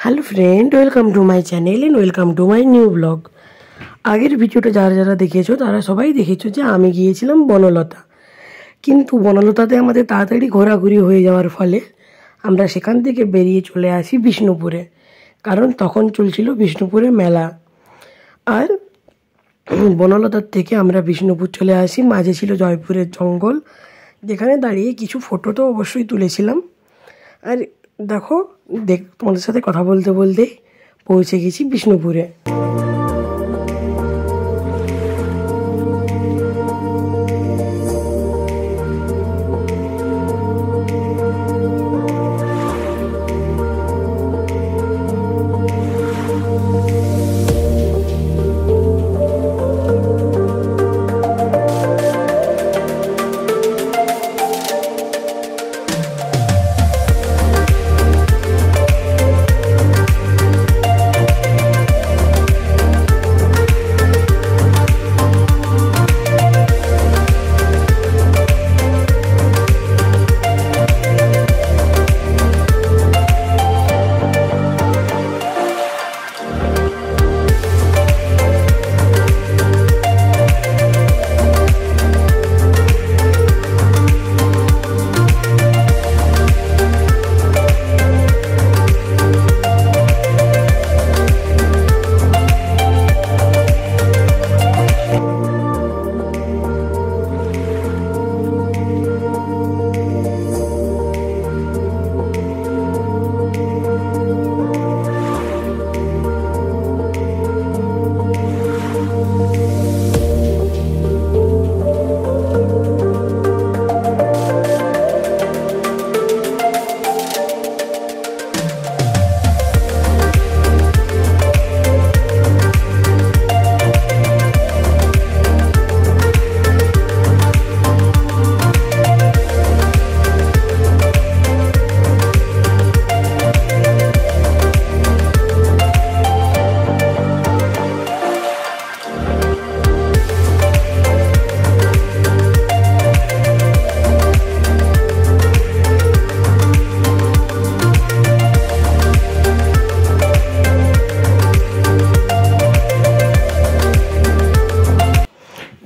Hello friend, welcome to my channel and welcome to my new blog. আগের ভিডিওটা যারা যারা দেখেছো তারা সবাই দেখেছো যে আমি গিয়েছিলাম বনলতা, কিন্তু বনলতাতে আমাদের তাড়াতাড়ি ঘোরাঘুরি হয়ে যাওয়ার ফলে আমরা সেখান থেকে বেরিয়ে চলে আসি বিষ্ণুপুরে, কারণ তখন চলছিল বিষ্ণুপুরে মেলা। আর বনলতার থেকে আমরা বিষ্ণুপুর চলে আসি, মাঝে ছিল জয়পুরের জঙ্গল, যেখানে দাঁড়িয়ে কিছু ফটো তো অবশ্যই তুলেছিলাম। আর দেখো, তোমাদের সাথে কথা বলতে বলতেই পৌঁছে গেছি বিষ্ণুপুরে।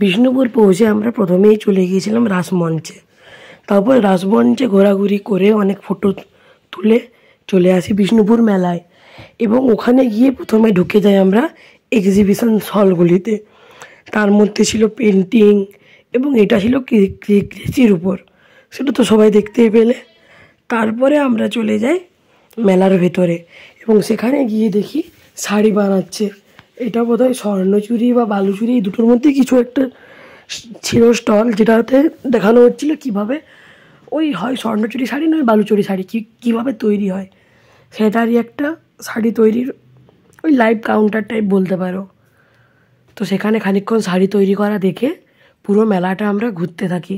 বিষ্ণুপুর পৌঁছে আমরা প্রথমেই চলে গিয়েছিলাম রাসমঞ্চে। তারপর রাসমঞ্চে ঘোরাঘুরি করে অনেক ফটো তুলে চলে আসি বিষ্ণুপুর মেলায়, এবং ওখানে গিয়ে প্রথমে ঢুকে যাই আমরা এক্সিবিশন হলগুলিতে। তার মধ্যে ছিল পেন্টিং, এবং এটা ছিল কৃষির উপর, সেটা তো সবাই দেখতেই পেলে। তারপরে আমরা চলে যাই মেলার ভেতরে, এবং সেখানে গিয়ে দেখি শাড়ি বানাচ্ছে। এটা বোধহয় স্বর্ণচুরি বা বালুচুরি, এই দুটোর মধ্যে কিছু একটা ছিল স্টল, যেটাতে দেখানো হচ্ছিল কীভাবে ওই হয় স্বর্ণচুরি শাড়ি নয় বালুচুরি শাড়ি কীভাবে তৈরি হয়, সেটারই একটা শাড়ি তৈরির ওই লাইভ কাউন্টার টাইপ বলতে পারো। তো সেখানে খানিকক্ষণ শাড়ি তৈরি করা দেখে পুরো মেলাটা আমরা ঘুরতে থাকি,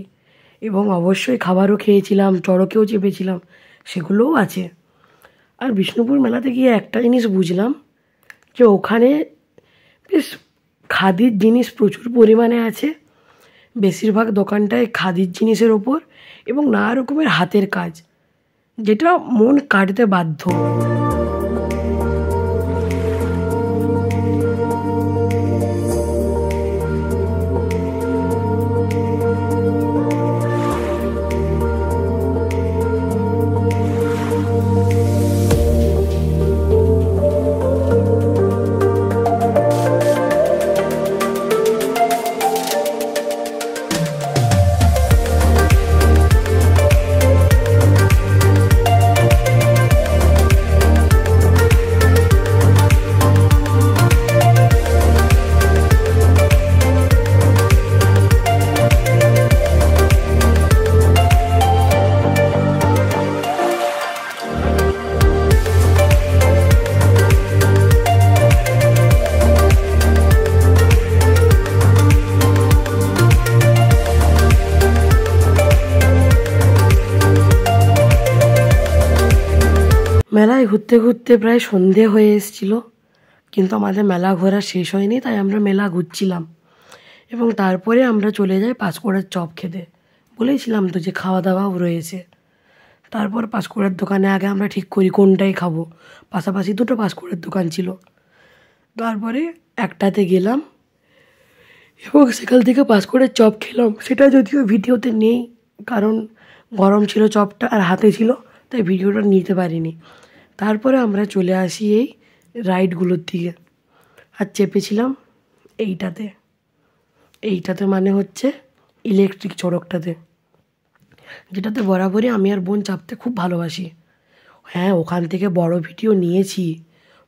এবং অবশ্যই খাবারও খেয়েছিলাম, চড়কেও চেপেছিলাম, সেগুলোও আছে। আর বিষ্ণুপুর মেলাতে গিয়ে একটা জিনিস বুঝলাম যে ওখানে বেশ খাদির জিনিস প্রচুর পরিমাণে আছে। বেশিরভাগ দোকানটায় খাদির জিনিসের ওপর, এবং নানা রকমের হাতের কাজ, যেটা মন কাটতে বাধ্য। মেলায় ঘুরতে ঘুরতে প্রায় সন্ধে হয়ে এসেছিল, কিন্তু আমাদের মেলা ঘোরা শেষ হয়নি, তাই আমরা মেলা ঘুরছিলাম। এবং তারপরে আমরা চলে যাই পাঁচকোড়ার চপ খেতে। বলেছিলাম তো যে খাওয়া দাওয়াও রয়েছে। তারপর পাঁশকুড়ার দোকানে আগে আমরা ঠিক করি কোনটাই খাবো, পাশাপাশি দুটো পাঁশকুড়ার দোকান ছিল। তারপরে একটাতে গেলাম এবং সেখান থেকে পাঁশকুড়ার চপ খেলাম। সেটা যদিও ভিডিওতে নেই, কারণ গরম ছিল চপটা আর হাতে ছিল, তাই ভিডিওটা নিতে পারিনি। তারপরে আমরা চলে আসি এই রাইডগুলোর দিকে, আর চেপেছিলাম এইটাতে মানে হচ্ছে ইলেকট্রিক চড়কটাতে, যেটাতে বরাবরই আমি আর বোন চাপতে খুব ভালোবাসি। হ্যাঁ, ওখান থেকে বড় ভিডিও নিয়েছি,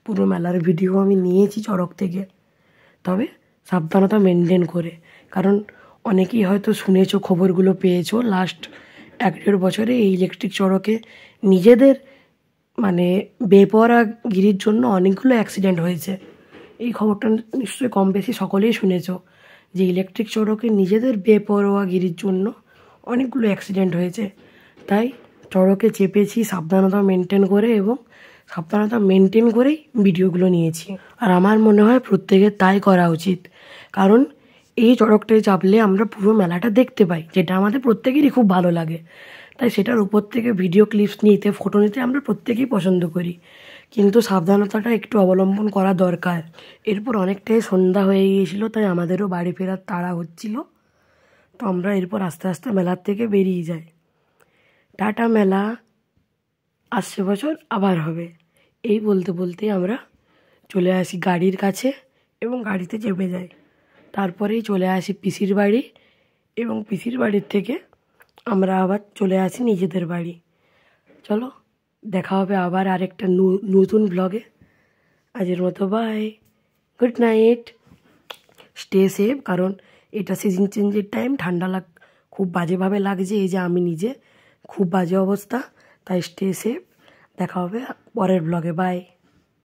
পুরো মেলার ভিডিও আমি নিয়েছি চড়ক থেকে, তবে সাবধানতা মেনটেন করে। কারণ অনেকেই হয়তো শুনেছো, খবরগুলো পেয়েছো, লাস্ট 1-1.5 বছরে এই ইলেকট্রিক চড়কে নিজেদের মানে বেপরোয়াগিরির জন্য অনেকগুলো অ্যাক্সিডেন্ট হয়েছে। এই খবরটা নিশ্চয়ই কম বেশি সকলেই শুনেছো, যে ইলেকট্রিক চড়কে নিজেদের বেপরোয়াগিরির জন্য অনেকগুলো অ্যাক্সিডেন্ট হয়েছে। তাই চড়কে চেপেছি সাবধানতা মেনটেন করে, এবং সাবধানতা মেনটেন করেই ভিডিওগুলো নিয়েছি। আর আমার মনে হয় প্রত্যেকের তাই করা উচিত, কারণ এই চড়কটায় চাপলে আমরা পুরো মেলাটা দেখতে পাই, যেটা আমাদের প্রত্যেকেরই খুব ভালো লাগে। তাই সেটার উপর থেকে ভিডিও ক্লিপস নিতে, ফটো নিতে আমরা প্রত্যেকেই পছন্দ করি, কিন্তু সাবধানতাটা একটু অবলম্বন করা দরকার। এরপর অনেকটাই সন্ধ্যা হয়ে গিয়েছিল, তাই আমাদেরও বাড়ি ফেরার তাড়া হচ্ছিল। তো আমরা এরপর আস্তে আস্তে মেলার থেকে বেরিয়ে যাই। টাটা, মেলা আসছে বছর আবার হবে, এই বলতে বলতে আমরা চলে আসি গাড়ির কাছে এবং গাড়িতে চেপে যাই। তারপরেই চলে আসি পিসির বাড়ি, এবং পিসির বাড়ির থেকে আমরা আবার চলে আসি নিজেদের বাড়ি। চলো, দেখা হবে আবার আরেকটা নতুন ব্লগে। আজের মতো bye, good night, stay safe. কারণ এটা সিজন চেঞ্জের টাইম, ঠান্ডা খুব বাজেভাবে লাগছে, এই যে আমি নিজে খুব বাজে অবস্থা, তাই স্টে সেফ। দেখা হবে পরের ব্লগে, বাই।